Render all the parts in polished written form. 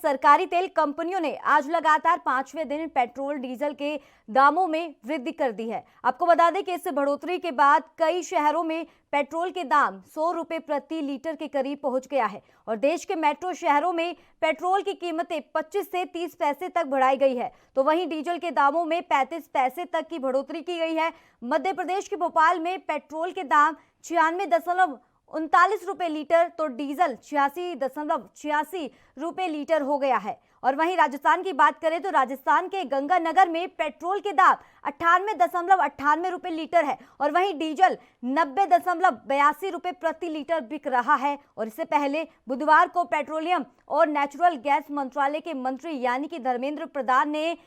सरकारी तेल कंपनियों ने आज लगातार 5वें दिन पेट्रोल डीजल के दामों में वृद्धि कर दी है। आपको बता दें कि इस बढ़ोतरी के बाद कई शहरों में पेट्रोल के दाम 100 रुपए प्रति लीटर के करीब पहुंच गया है और देश के मेट्रो शहरों में पेट्रोल की कीमतें 25 से 30 पैसे तक बढ़ाई गई है, तो वहीं डीजल के दामों में 35 पैसे तक की बढ़ोतरी की गई है। मध्य प्रदेश के भोपाल में पेट्रोल के दाम 96.39 रुपए लीटर तो डीजल 86.86 रुपए लीटर हो गया है। और वहीं राजस्थान की बात करें तो राजस्थान के गंगानगर में पेट्रोल के दाम 98.98 रुपए लीटर है और वहीं डीजल 90.82 रुपए प्रति लीटर बिक रहा है। और इससे पहले बुधवार को पेट्रोलियम और नेचुरल गैस मंत्रालय के मंत्री यानी कि धर्मेंद्र प्रधान ने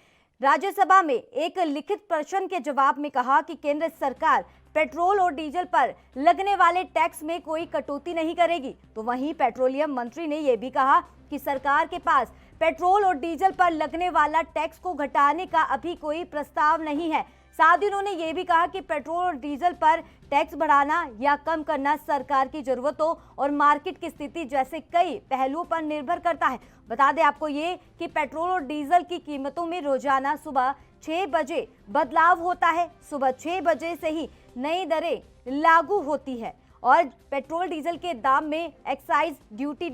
राज्यसभा में एक लिखित प्रश्न के जवाब में कहा कि केंद्र सरकार पेट्रोल और डीजल पर लगने वाले टैक्स में कोई कटौती नहीं करेगी। तो वहीं पेट्रोलियम मंत्री ने यह भी कहा कि सरकार के पास पेट्रोल और डीजल पर लगने वाला टैक्स को घटाने का अभी कोई प्रस्ताव नहीं है। साथ ही उन्होंने ये भी कहा कि पेट्रोल और डीजल पर टैक्स बढ़ाना या कम करना सरकार की जरूरतों और मार्केट की स्थिति जैसे कई पहलुओं पर निर्भर करता है। बता दें आपको ये कि पेट्रोल और डीजल की कीमतों में रोजाना सुबह 6 बजे बदलाव होता है। सुबह 6 बजे से ही नई दरें लागू होती है और पेट्रोल डीजल के दाम में एक्साइज ड्यूटी,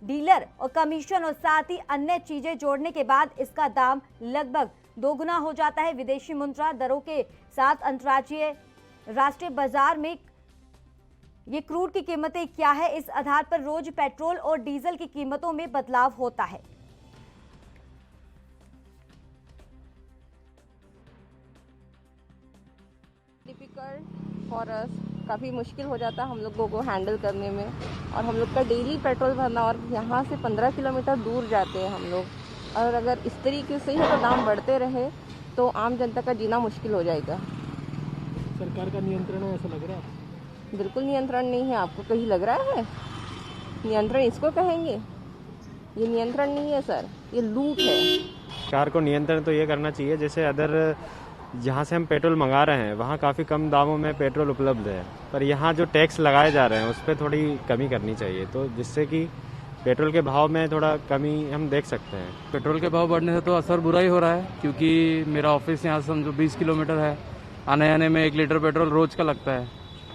डीलर और कमीशन और साथ ही अन्य चीजें जोड़ने के बाद इसका दाम लगभग दोगुना हो जाता है। विदेशी मुद्रा दरों के साथ अंतर्राज्यीय राष्ट्रीय बाजार में ये क्रूड की कीमतें क्या है, इस आधार पर रोज पेट्रोल और डीजल की कीमतों में बदलाव होता है। डिफिकल्ट फॉर अस, काफ़ी मुश्किल हो जाता हम लोगों को हैंडल करने में और हम लोग का डेली पेट्रोल भरना और यहाँ से 15 किलोमीटर दूर जाते हैं हम लोग। और अगर इस तरीके से ही तो दाम बढ़ते रहे तो आम जनता का जीना मुश्किल हो जाएगा। सरकार का नियंत्रण है ऐसा लग रहा है? बिल्कुल नियंत्रण नहीं है। आपको कहीं लग रहा है नियंत्रण इसको कहेंगे? ये नियंत्रण नहीं है सर, ये लूट है। सरकार को नियंत्रण तो ये करना चाहिए जैसे अदर जहाँ से हम पेट्रोल मंगा रहे हैं वहाँ काफ़ी कम दामों में पेट्रोल उपलब्ध है, पर यहाँ जो टैक्स लगाए जा रहे हैं उस पर थोड़ी कमी करनी चाहिए, तो जिससे कि पेट्रोल के भाव में थोड़ा कमी हम देख सकते हैं। पेट्रोल के भाव बढ़ने से तो असर बुरा ही हो रहा है, क्योंकि मेरा ऑफिस यहाँ से समझो 20 किलोमीटर है। आने जाने में 1 लीटर पेट्रोल रोज का लगता है,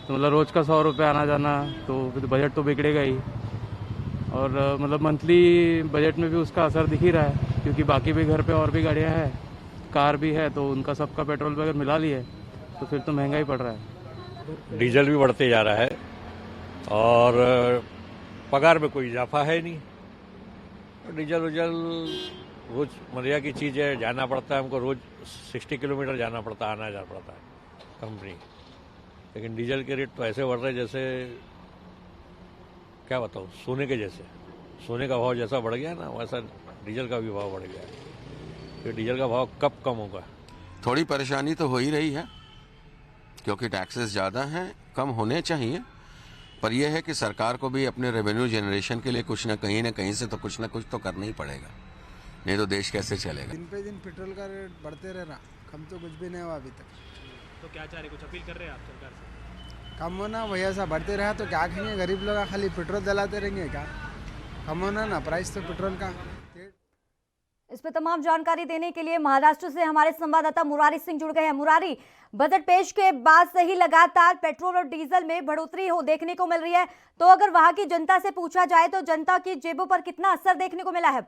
तो मतलब रोज का 100 रुपये आना जाना, तो फिर बजट तो बिगड़ेगा ही। और मतलब मंथली बजट में भी उसका असर दिख ही रहा है, क्योंकि बाकी भी घर पे और भी गाड़ियाँ हैं, कार भी है, तो उनका सबका पेट्रोल अगर मिला लिए तो फिर तो महंगा ही पड़ रहा है। डीजल भी बढ़ते जा रहा है और पगार में कोई इजाफा है नहीं। डीजल रोज मरिया की चीज़ है, जाना पड़ता है हमको, रोज 60 किलोमीटर जाना पड़ता है, आना जाना पड़ता है कंपनी। लेकिन डीजल के रेट तो ऐसे बढ़ रहे जैसे क्या बताऊँ, सोने के जैसे। सोने का भाव जैसा बढ़ गया ना वैसा डीजल का भी भाव बढ़ गया है। फिर डीजल का भाव कब कम होगा? थोड़ी परेशानी तो हो ही रही है, क्योंकि टैक्सेस ज़्यादा हैं, कम होने चाहिए, पर यह है कि सरकार को भी अपने रेवेन्यू जनरेशन के लिए कुछ न कहीं से तो कुछ तो करना ही पड़ेगा, नहीं तो देश कैसे चलेगा। दिन पे दिन पेट्रोल का रेट बढ़ते रह रहा, कम तो कुछ भी नहीं हुआ अभी तक। तो क्या चाह रहे, कुछ अपील कर रहे हैं आप सरकार से? कम होना भैया, ऐसा बढ़ते रहा तो क्या खाएंगे गरीब लोग? खाली पेट्रोल जलाते रहेंगे क्या? कम होना ना प्राइस तो पेट्रोल का। इस पर तमाम जानकारी देने के लिए महाराष्ट्र से हमारे संवाददाता मुरारी सिंह जुड़ गए हैं। मुरारी, बजट पेश के बाद से ही लगातार पेट्रोल और डीजल में बढ़ोतरी देखने को मिल रही है, तो अगर वहां की जनता से पूछा जाए तो जनता की जेबों पर कितना असर देखने को मिला है?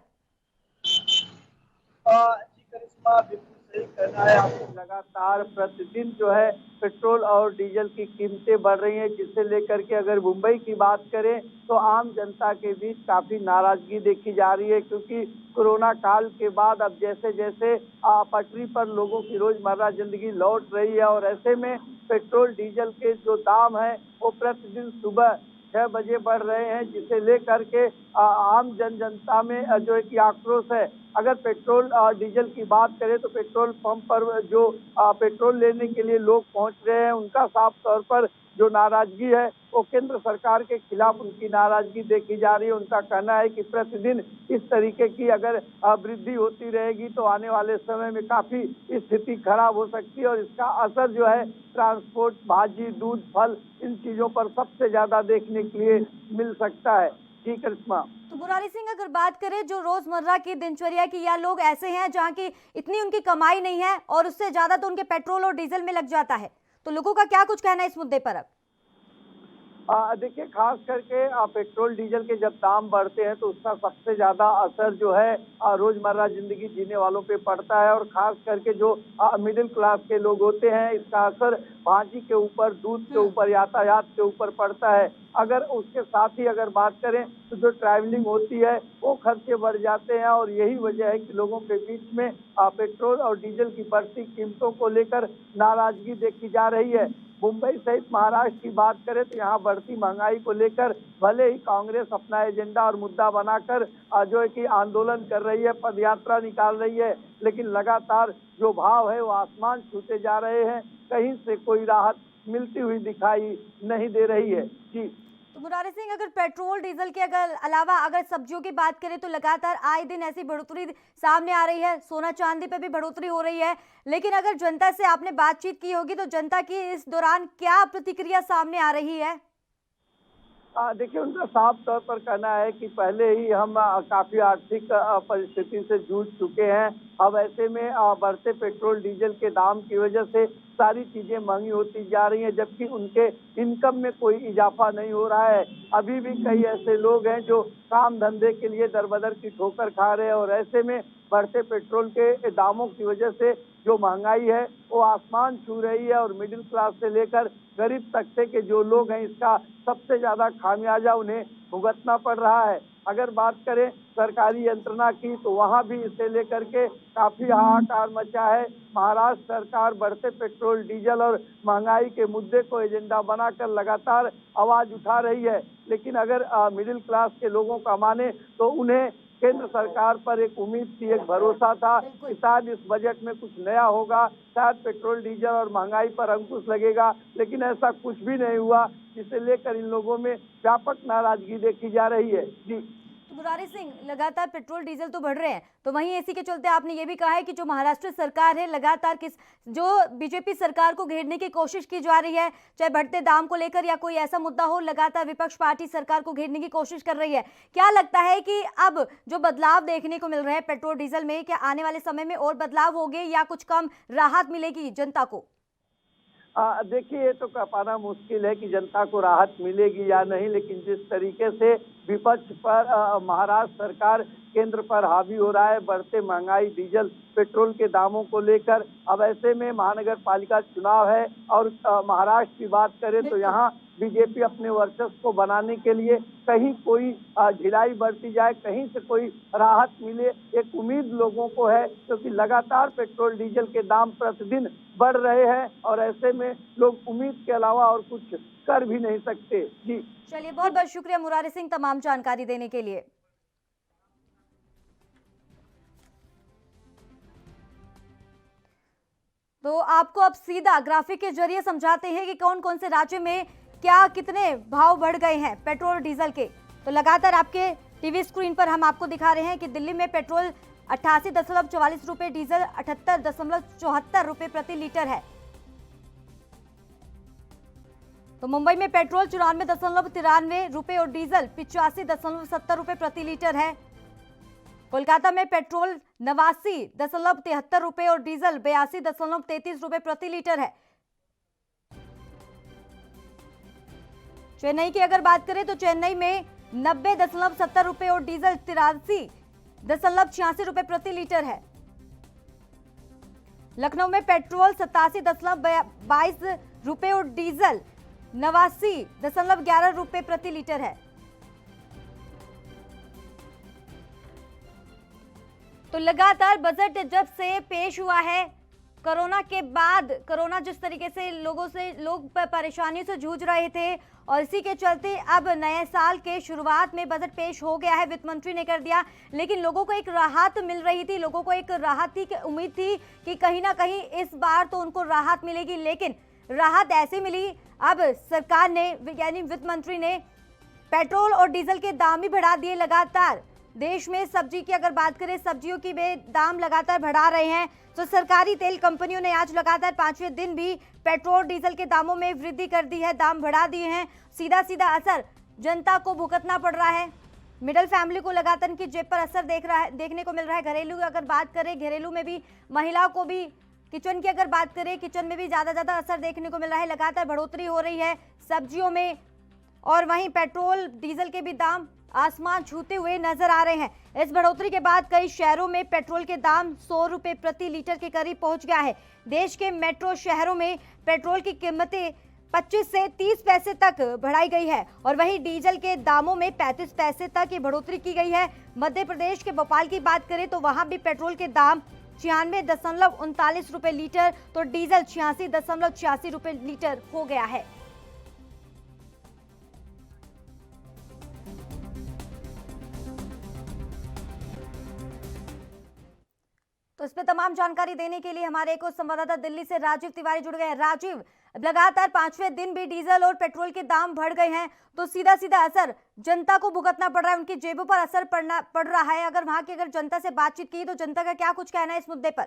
करिश्मा, बिल्कुल सही कहना है आपको। लगातार प्रतिदिन जो है पेट्रोल और डीजल की कीमतें बढ़ रही हैं, जिसे लेकर के अगर मुंबई की बात करें तो आम जनता के बीच काफी नाराजगी देखी जा रही है, क्योंकि कोरोना काल के बाद अब जैसे जैसे पटरी पर लोगों की रोजमर्रा जिंदगी लौट रही है और ऐसे में पेट्रोल डीजल के जो दाम है वो प्रतिदिन सुबह 6 बजे बढ़ रहे हैं, जिसे लेकर के आम जनता में जो एक आक्रोश है। अगर पेट्रोल डीजल की बात करें तो पेट्रोल पंप पर जो पेट्रोल लेने के लिए लोग पहुंच रहे हैं, उनका साफ तौर पर जो नाराजगी है वो केंद्र सरकार के खिलाफ उनकी नाराजगी देखी जा रही है। उनका कहना है कि प्रतिदिन इस तरीके की अगर वृद्धि होती रहेगी तो आने वाले समय में काफी स्थिति खराब हो सकती है और इसका असर जो है ट्रांसपोर्ट, भाजी, दूध, फल, इन चीजों पर सबसे ज्यादा देखने के लिए मिल सकता है। जी करिश्मा। तो मुरारी सिंह, अगर बात करें जो रोजमर्रा की दिनचर्या की, या लोग ऐसे हैं जहां की इतनी उनकी कमाई नहीं है और उससे ज्यादा तो उनके पेट्रोल और डीजल में लग जाता है, तो लोगों का क्या कुछ कहना है इस मुद्दे पर? अब देखिए, खास करके पेट्रोल डीजल के जब दाम बढ़ते हैं तो उसका सबसे ज्यादा असर जो है रोजमर्रा जिंदगी जीने वालों पे पड़ता है, और खास करके जो मिडिल क्लास के लोग होते हैं इसका असर भाजी के ऊपर, दूध के ऊपर, यातायात के ऊपर पड़ता है। अगर उसके साथ ही अगर बात करें तो जो ट्रैवलिंग होती है वो खर्चे बढ़ जाते हैं, और यही वजह है कि लोगों के बीच में पेट्रोल और डीजल की बढ़ती कीमतों को लेकर नाराजगी देखी जा रही है। मुंबई सहित महाराष्ट्र की बात करें तो यहाँ बढ़ती महंगाई को लेकर भले ही कांग्रेस अपना एजेंडा और मुद्दा बनाकर जो है कि आंदोलन कर रही है, पदयात्रा निकाल रही है, लेकिन लगातार जो भाव है वो आसमान छूते जा रहे हैं, कहीं से कोई राहत मिलती हुई दिखाई नहीं दे रही है। जी तो मुरारी सिंह, अगर पेट्रोल डीजल के अलावा अगर सब्जियों की बात करें तो लगातार आए दिन ऐसी बढ़ोतरी सामने आ रही है, सोना चांदी पे भी बढ़ोतरी हो रही है, लेकिन अगर जनता से आपने बातचीत की होगी तो जनता की इस दौरान क्या प्रतिक्रिया सामने आ रही है? देखिए, उनका साफ तौर पर कहना है कि पहले ही हम काफी आर्थिक परिस्थिति से जूझ चुके हैं। अब ऐसे में बढ़ते पेट्रोल डीजल के दाम की वजह से सारी चीजें महंगी होती जा रही हैं, जबकि उनके इनकम में कोई इजाफा नहीं हो रहा है। अभी भी कई ऐसे लोग हैं जो काम धंधे के लिए दरबदर की ठोकर खा रहे हैं, और ऐसे में बढ़ते पेट्रोल के दामों की वजह से जो महंगाई है वो आसमान छू रही है, और मिडिल क्लास से लेकर गरीब तबके के जो लोग हैं इसका सबसे ज्यादा खामियाजा उन्हें भुगतना पड़ रहा है। अगर बात करें सरकारी यंत्रणा की तो वहां भी इसे लेकर के काफी हाहाकार मचा है। महाराष्ट्र सरकार बढ़ते पेट्रोल डीजल और महंगाई के मुद्दे को एजेंडा बनाकर लगातार आवाज उठा रही है, लेकिन अगर मिडिल क्लास के लोगों का माने तो उन्हें केंद्र सरकार पर एक उम्मीद थी, एक भरोसा था कि शायद इस बजट में कुछ नया होगा, शायद पेट्रोल डीजल और महंगाई पर अंकुश लगेगा, लेकिन ऐसा कुछ भी नहीं हुआ, जिसे लेकर इन लोगों में व्यापक नाराजगी देखी जा रही है। जी मुरारी सिंह, लगातार पेट्रोल डीजल तो बढ़ रहे हैं, तो वहीं इसी के चलते आपने ये भी कहा है कि जो महाराष्ट्र सरकार है लगातार जो बीजेपी सरकार को घेरने की कोशिश की जा रही है, चाहे बढ़ते दाम को लेकर या कोई ऐसा मुद्दा हो, लगातार विपक्ष पार्टी सरकार को घेरने की कोशिश कर रही है। क्या लगता है कि अब जो बदलाव देखने को मिल रहे हैं पेट्रोल डीजल में, क्या आने वाले समय में और बदलाव होंगे या कुछ कम राहत मिलेगी जनता को? देखिए, ये तो कह पाना मुश्किल है कि जनता को राहत मिलेगी या नहीं, लेकिन जिस तरीके से विपक्ष पर महाराष्ट्र सरकार केंद्र पर हावी हो रहा है बढ़ते महंगाई, डीजल पेट्रोल के दामों को लेकर, अब ऐसे में महानगर पालिका चुनाव है, और महाराष्ट्र की बात करें तो यहाँ बीजेपी अपने वर्चस्व को बनाने के लिए कहीं कोई ढिलाई बरती जाए, कहीं से कोई राहत मिले, एक उम्मीद लोगों को है, क्योंकि लगातार पेट्रोल डीजल के दाम प्रतिदिन बढ़ रहे हैं, और ऐसे में लोग उम्मीद के अलावा और कुछ कर भी नहीं सकते। जी चलिए, बहुत बहुत शुक्रिया मुरारी सिंह तमाम जानकारी देने के लिए। तो आपको अब सीधा ग्राफिक के जरिए समझाते हैं कि कौन कौन से राज्य में क्या कितने भाव बढ़ गए हैं पेट्रोल डीजल के। तो लगातार आपके टीवी स्क्रीन पर हम आपको दिखा रहे हैं कि दिल्ली में पेट्रोल 88.44 रुपए, डीजल 78.74 रुपए प्रति लीटर है। तो मुंबई में पेट्रोल 94.93 रुपए और डीजल 85.70 रुपए प्रति लीटर है। कोलकाता में पेट्रोल 89.73 रुपए और डीजल 82.33 रुपए प्रति लीटर है। चेन्नई की अगर बात करें तो चेन्नई में 90.70 रुपए और डीजल 83.86 रुपए प्रति लीटर है। लखनऊ में पेट्रोल 87.22 रुपए और डीजल 89.11 रुपए प्रति लीटर है। तो लगातार बजट जब से पेश हुआ है कोरोना के बाद, कोरोना जिस तरीके से लोग परेशानी से जूझ रहे थे, और इसी के चलते अब नए साल के शुरुआत में बजट पेश हो गया है, वित्त मंत्री ने कर दिया, लेकिन लोगों को एक राहत मिल रही थी, लोगों को एक राहत की उम्मीद थी कि कहीं ना कहीं इस बार तो उनको राहत मिलेगी, लेकिन राहत ऐसे मिली, अब सरकार ने यानी वित्त मंत्री ने पेट्रोल और डीजल के दाम ही बढ़ा दिए। लगातार देश में सब्जी की अगर बात करें, सब्जियों की दाम लगातार बढ़ा रहे हैं। तो सरकारी तेल कंपनियों ने आज लगातार 5वें दिन भी पेट्रोल डीजल के दामों में वृद्धि कर दी है, दाम बढ़ा दिए हैं। सीधा सीधा असर जनता को भुगतना पड़ रहा है। मिडिल फैमिली को लगातार इनकी जेब पर असर देखने को मिल रहा है। घरेलू की अगर बात करें, घरेलू में भी महिलाओं को भी, किचन की अगर बात करें, किचन में भी ज्यादा असर देखने को मिल रहा है। लगातार बढ़ोतरी हो रही है सब्जियों में, और वहीं पेट्रोल डीजल के भी दाम आसमान छूते हुए नजर आ रहे हैं। इस बढ़ोतरी के बाद कई शहरों में पेट्रोल के दाम 100 रुपए प्रति लीटर के करीब पहुंच गया है। देश के मेट्रो शहरों में पेट्रोल की कीमतें 25 से 30 पैसे तक बढ़ाई गई है, और वहीं डीजल के दामों में 35 पैसे तक की बढ़ोतरी की गई है। मध्य प्रदेश के भोपाल की बात करें तो वहां भी पेट्रोल के दाम 96.39 रुपए लीटर, तो डीजल 86.86 रुपए लीटर हो गया है। तो इस पे तमाम जानकारी देने के लिए हमारे एक और संवाददाता दिल्ली से राजीव तिवारी जुड़ गए हैं। राजीव, लगातार 5वें दिन भी डीजल और पेट्रोल के दाम बढ़ गए हैं, तो सीधा असर जनता को भुगतना पड़ रहा है, उनकी जेबों पर असर पड़ रहा है। अगर वहां की जनता से बातचीत की तो जनता का क्या कुछ कहना है इस मुद्दे पर?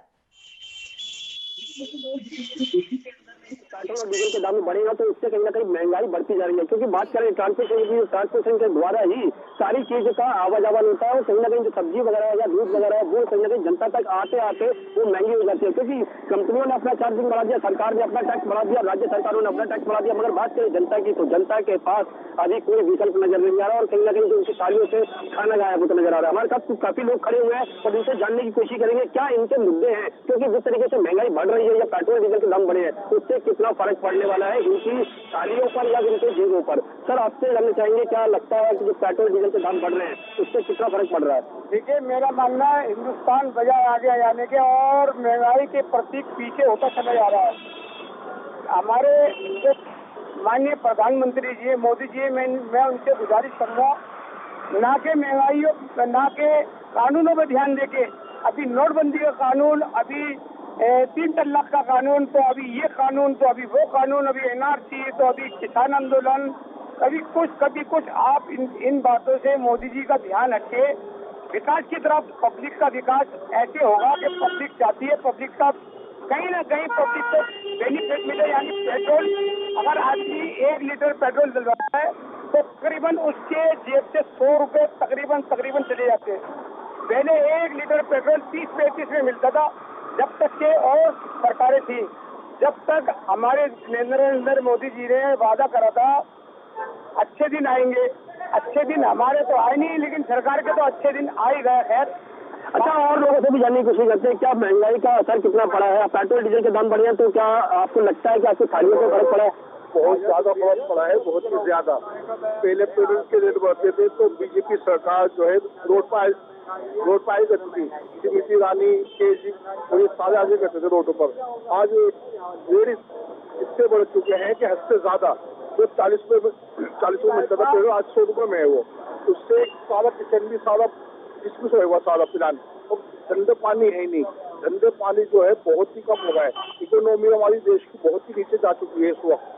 पेट्रोल और डीजल के दाम में बढ़ेगा तो इससे कहीं ना कहीं महंगाई बढ़ती जा रही है, क्योंकि बात करें ट्रांसपोर्टेशन की, ट्रांसपोर्टेशन के द्वारा ही सारी चीज का आवाजावन होता है, और कहीं ना कहीं जो सब्जी वगैरह है या दूध वगैरह है वो कहीं ना कहीं जनता तक आते आते वो महंगी हो जाती है, क्योंकि कंपनियों ने अपना चार्जिंग बढ़ा दिया, सरकार ने अपना टैक्स बढ़ा दिया, राज्य सरकारों ने अपना टैक्स बढ़ा दिया। मगर बात करें जनता की तो जनता के पास अभी कोई विकल्प नजर नहीं आ रहा, और कहीं ना कहीं जो उनकी थालियों से खाना गायब होता नजर आ रहा है। हमारे साथ काफी लोग खड़े हुए हैं और इनसे जानने की कोशिश करेंगे क्या इनके मुद्दे हैं, क्योंकि जिस तरीके से महंगाई बढ़ रही है या पेट्रोल डीजल के दाम बढ़े हैं उससे कितना फर्क पड़ने वाला है इनकी थालियों पर या इनके जेबों पर। सर, आपसे जानना चाहेंगे क्या लगता है कि जो पेट्रोल डीजल के दाम बढ़ रहे हैं उससे कितना फर्क पड़ रहा है? देखिए, मेरा मानना है हिंदुस्तान बजाय आगे आने के और महंगाई के प्रतीक पीछे होता चला जा रहा है। हमारे जो माननीय प्रधानमंत्री जी मोदी जी, मैं उनसे गुजारिश करूंगा ना के महंगाइयों ना के कानूनों पर ध्यान देके, अभी नोटबंदी का कानून, अभी 3 तलाक का कानून, तो अभी ये कानून, तो अभी वो कानून, अभी एनआरसी, तो अभी किसान आंदोलन, कभी कुछ आप इन बातों से मोदी जी का ध्यान हटे। विकास की तरफ, पब्लिक का विकास ऐसे होगा कि पब्लिक चाहती है, पब्लिक का कहीं ना कहीं पब्लिक को बेनिफिट मिले। यानी पेट्रोल, अगर आदमी 1 लीटर पेट्रोल डलवाता है तो तकरीबन उसके जेब से 100 रुपए तकरीबन चले जाते हैं। पहले 1 लीटर पेट्रोल 30-35 में मिलता था जब तक के और सरकारें थी, जब तक हमारे नरेंद्र मोदी जी ने वादा करा था अच्छे दिन आएंगे। अच्छे दिन हमारे तो आए नहीं, लेकिन सरकार के तो अच्छे दिन आ ही गए। खैर, अच्छा, और लोगों से भी जानने की कोशिश करते हैं क्या महंगाई का असर कितना पड़ा है? पेट्रोल डीजल के दाम बढ़े हैं तो क्या आपको लगता है कि आपकी थालियों पर फर्क पड़ा है? बहुत ज्यादा फर्क पड़ा है, बहुत ही ज्यादा। पहले पेट्रोल के रेट बढ़ते थे तो बीजेपी सरकार जो है रोड पाई करती थी, स्मृति ईरानी, केजी और ये सारे आगे करते थे रोडों पर। आज रेट इतने बढ़ चुके हैं कि हद से ज्यादा, जो 40 रुपये मिलता था पेट्रोल आज 100 रुपये में है वो। उससे सारा किचन भी सारा डिस्मिस होगा सारा प्लान। तो धंधे पानी है ही नहीं, धंधे पानी जो है बहुत ही कम हो गया है। इकोनॉमी हमारी देश की बहुत ही नीचे जा चुकी है इस वक्त।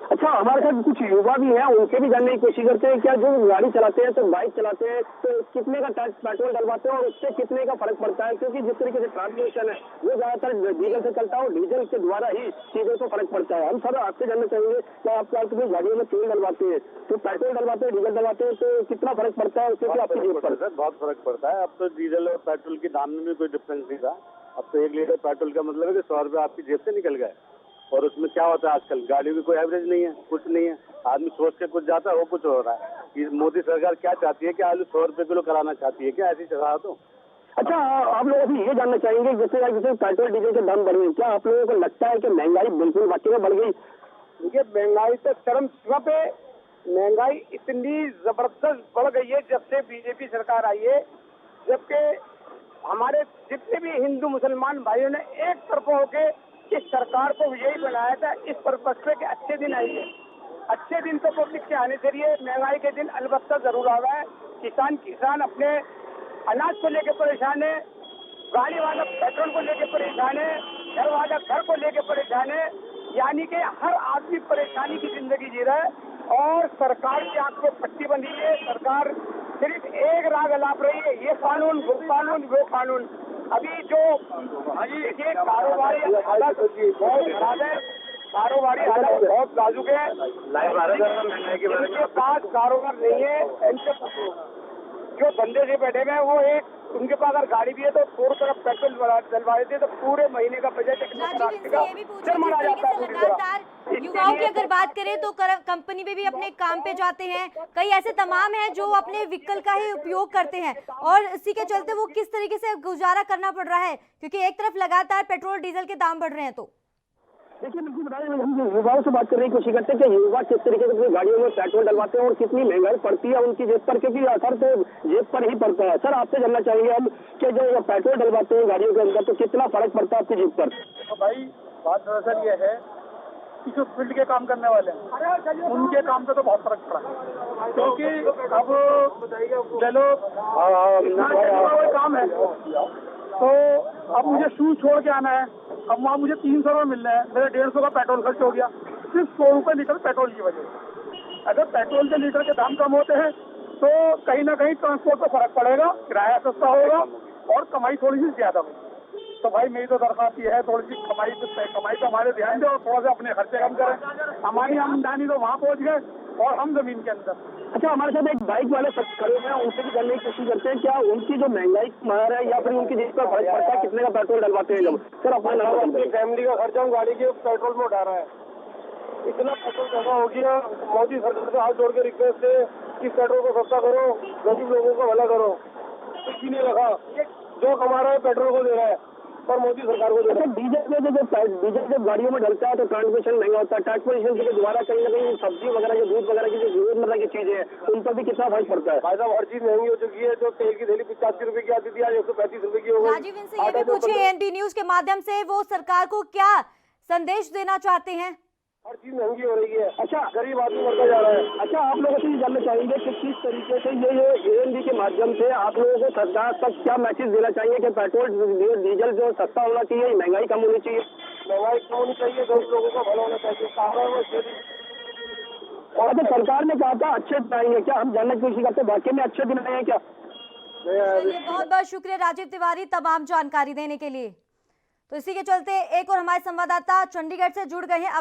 अच्छा, हमारे साथ कुछ युवा भी हैं, उनसे भी जानने की कोशिश करते हैं क्या जो गाड़ी चलाते हैं तो बाइक चलाते हैं तो कितने का पेट्रोल डलवाते हैं और उससे कितने का फर्क पड़ता है? क्योंकि जिस तरीके से ट्रांसपोर्टेशन है वो ज्यादातर डीजल से चलता है और डीजल के द्वारा ही चीजों को फर्क पड़ता है। हम सर आपसे जानना चाहेंगे क्या आप अपनी गाड़ियों में तेल डलवाते हैं तो पेट्रोल डलवाते हैं, डीजल डलवाते हैं तो कितना फर्क पड़ता है उससे? आपकी जेब पर बहुत फर्क पड़ता है। अब तो डीजल और पेट्रोल के दाम में भी कोई डिफरेंस नहीं था। अब तो 1 लीटर पेट्रोल का मतलब है कि 100 रुपये आपकी जेब से निकल गए। और उसमें क्या होता है आजकल, गाड़ियों की कोई एवरेज नहीं है, कुछ नहीं है। आदमी सोच के कुछ जाता है, वो कुछ हो रहा है। ये मोदी सरकार क्या चाहती है कि आलू 100 रुपये किलो कराना चाहती है क्या? ऐसी चला तो। अच्छा, आप लोगों से ये जानना चाहेंगे जैसे पेट्रोल डीजल के दाम बढ़े, क्या आप लोगों को लगता है कि महंगाई बिल्कुल वाकई में बढ़ गई? देखिए, महंगाई तो चरम सीमा पे, महंगाई इतनी जबरदस्त बढ़ गई है जब से बीजेपी सरकार आई है। जबकि हमारे जितने भी हिंदू मुसलमान भाइयों ने एक तरफ होके इस सरकार को यही बनाया था, इस पर्पज पे कि अच्छे दिन आएंगे। अच्छे दिन तो पब्लिक के आने चाहिए, महंगाई के दिन अलबत्ता जरूर आ गए। किसान अपने अनाज को लेके परेशान है, गाड़ी वाला पेट्रोल को लेके परेशान है, घर वाला घर को लेके परेशान है। यानी कि हर आदमी परेशानी की जिंदगी जी रहा है और सरकार की आंख में पट्टी बंधी है। सरकार सिर्फ एक राग अलाप रही है, ये कानून वो कानून। अभी जो देखिए कारोबारी हालत बहुत खराब है। कारोबारी हालत बहुत नाजुक है। इनके पास कारोबार नहीं है। इनके जो बंदे से बैठे हुए हैं वो एक उनके पास अगर गाड़ी भी है तो थोड़ी तरफ पेट्रोल डलवा देते तो पूरे महीने का बजट राजीव, इनसे ये भी पूछिए जिस तरीके से लगातार युवाओं की अगर बात करें तो कंपनी में भी अपने काम पे जाते हैं, कई ऐसे तमाम हैं जो अपने व्हीकल का ही उपयोग करते हैं और इसी के चलते वो किस तरीके से गुजारा करना पड़ रहा है, क्योंकि एक तरफ लगातार पेट्रोल डीजल के दाम बढ़ रहे हैं। तो देखिए बिल्कुल बताइए, हम युवाओं से बात करने की कोशिश करते हैं कि युवा किस तरीके से अपनी गाड़ियों में पेट्रोल डलवाते हैं और कितनी महंगाई पड़ती है उनकी जेब पर, क्योंकि असर तो जेब पर ही पड़ता है। सर आपसे जानना चाहेंगे हम कि जो पेट्रोल डलवाते हैं गाड़ियों के अंदर तो कितना फर्क पड़ता है आपकी जेब पर? तो भाई बात दरअसल ये है कि जो फील्ड के काम करने वाले हैं उनके काम पे तो बहुत फर्क पड़ा है, क्योंकि अब चलो काम है तो अब मुझे शूज छोड़ के आना है, अब वहाँ मुझे 300 रुपये मिल रहे हैं, मेरा 150 का पेट्रोल खर्च हो गया सिर्फ 100 रुपये लीटर पेट्रोल की वजह से। अगर पेट्रोल के लीटर के दाम कम होते हैं तो कहीं ना कहीं ट्रांसपोर्ट पर फर्क पड़ेगा, किराया सस्ता होगा और कमाई थोड़ी सी ज्यादा होगी। तो भाई मेरी तो दरख्वास्त ये है थोड़ी सी कमाई पे हमारे ध्यान दे और थोड़ा सा अपने खर्चे कम करें। हमारी आमदनी तो वहाँ पहुँच गए और हम जमीन के अंदर। अच्छा, हमारे साथ एक बाइक वाले खड़े हैं, उनसे भी जानने की कोशिश करते हैं क्या उनकी जो महंगाई मार है या फिर उनकी जेब पर फर्क पड़ता है, कितने का पेट्रोल डलवाते हैं जब? सर अपना नाम अपनी फैमिली का खर्चा हम गाड़ी के पेट्रोल में उठा रहा है। इतना पेट्रोल महंगा हो गया, मोदी सरकार से हाथ जोड़ के रिक्वेस्ट है कि पेट्रोल को सस्ता करो, गरीब लोगों का भला करो। किसी ने रखा जो कमा रहा है पेट्रोल को दे रहा है पर मोदी सरकार को दे रहा है। डीजल जब गाड़ियों में डलता है तो ट्रांसपोर्टेशन महंगा होता है, ट्रांसपोर्टेशन के द्वारा कहीं ना कहीं सब्जी वगैरह जो दूध वगैरह की जो रोजमर्रा की चीजें हैं उन पर भी कितना फर्क पड़ता है? भाई साहब हर चीज महंगी हो चुकी है। जो तेल की थैली 85 रुपए की आती थी आज 135 रुपए की हो गई। राजीव, इनसे ये भी पूछिए एनबी न्यूज के माध्यम से वो सरकार को क्या संदेश देना चाहते हैं? हर चीज महंगी हो रही है। अच्छा, गरीब आदमी बढ़ता जा रहा है। अच्छा, आप लोगों से जानना चाहेंगे कि किस तरीके से ये एएनबी के माध्यम से आप लोगों को सरकार तक क्या मैसेज देना चाहिए कि पेट्रोल डीजल जो सस्ता होना चाहिए, महंगाई कम होनी चाहिए? महंगाई कम होनी चाहिए, गरीब लोगों का भला होना चाहिए। और तो सरकार ने कहा था अच्छे दिन आएंगे, क्या हम जानने की कोशिश करते हैं वाकई में अच्छे दिन आए हैं क्या? बहुत बहुत शुक्रिया राजीव तिवारी तमाम जानकारी देने के लिए। तो इसी के चलते एक और हमारे संवाददाता चंडीगढ़ से जुड़ गए हैं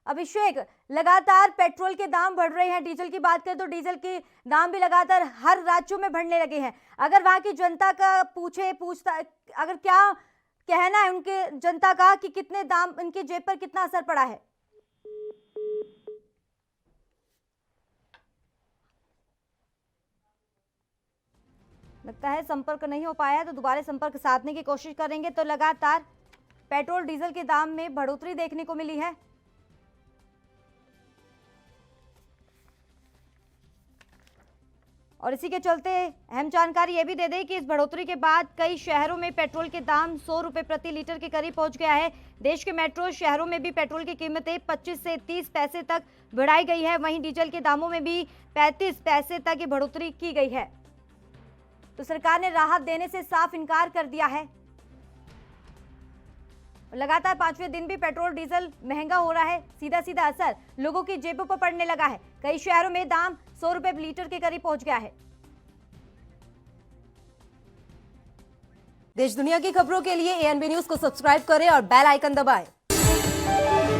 अभिषेक, लगातार पेट्रोल के दाम बढ़ रहे हैं, डीजल की बात करें तो डीजल के दाम भी लगातार हर राज्यों में बढ़ने लगे हैं। अगर वहां की जनता का पूछता अगर क्या कहना है उनके जनता का कि कितने दाम इनकी जेब पर कितना असर पड़ा है? लगता है संपर्क नहीं हो पाया है, तो दोबारा संपर्क साधने की कोशिश करेंगे। तो लगातार पेट्रोल डीजल के दाम में बढ़ोतरी देखने को मिली है। और इसी के चलते अहम जानकारी ये भी दे दें कि इस बढ़ोतरी के बाद कई शहरों में पेट्रोल के दाम 100 रुपए प्रति लीटर के करीब पहुंच गया है। देश के मेट्रो शहरों में भी पेट्रोल की कीमतें 25 से 30 पैसे तक बढ़ाई गई है। वहीं डीजल के दामों में भी 35 पैसे तक की बढ़ोतरी की गई है। तो सरकार ने राहत देने से साफ इनकार कर दिया है। लगातार 5वें दिन भी पेट्रोल डीजल महंगा हो रहा है। सीधा सीधा असर लोगों की जेबों पर पड़ने लगा है। कई शहरों में दाम 100 रुपए लीटर के करीब पहुंच गया है। देश दुनिया की खबरों के लिए एएनबी न्यूज को सब्सक्राइब करें और बेल आइकन दबाएं।